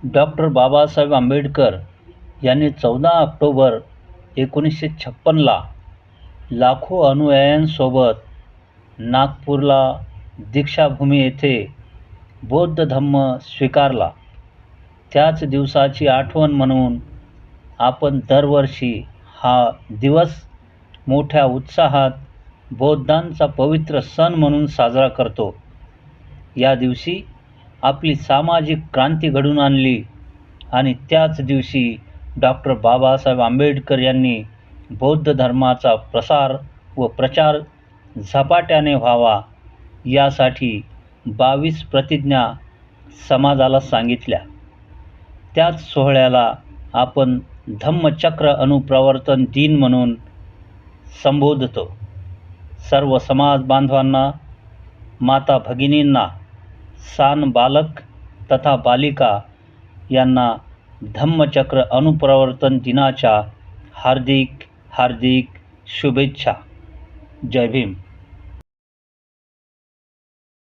Doctor Babasaheb Ambedkar यांनी 14 October 1956ला लाखो अनुयायांसोबत नागपूरला दीक्षाभूमी येथे बौद्ध धम्म स्वीकारला. त्याच दिवसाची आठवण म्हणून आपण दरवर्षी हा दिवस मोठ्या उत्साहात बौद्धांचा पवित्र सण म्हणून साजरा करतो. या दिवशी आपली सामाजिक क्रांती घडवून आणली आणि त्याच दिवशी डॉक्टर बाबासाहेब आंबेडकर यांनी बौद्ध धर्माचा प्रसार व प्रचार झपाट्याने व्हावा यासाठी 22 प्रतिज्ञा समाजाला सांगितल्या. त्याच सोहळ्याला आपण धम्मचक्र अनुप्रवर्तन दिन म्हणून संबोधतो. सर्व समाज बांधवांना, माता भगिनींना, सान बालक तथा बालिका यांना धम्मचक्र अनुप्रवर्तन दिनाच्या हार्दिक शुभेच्छा. जय भीम.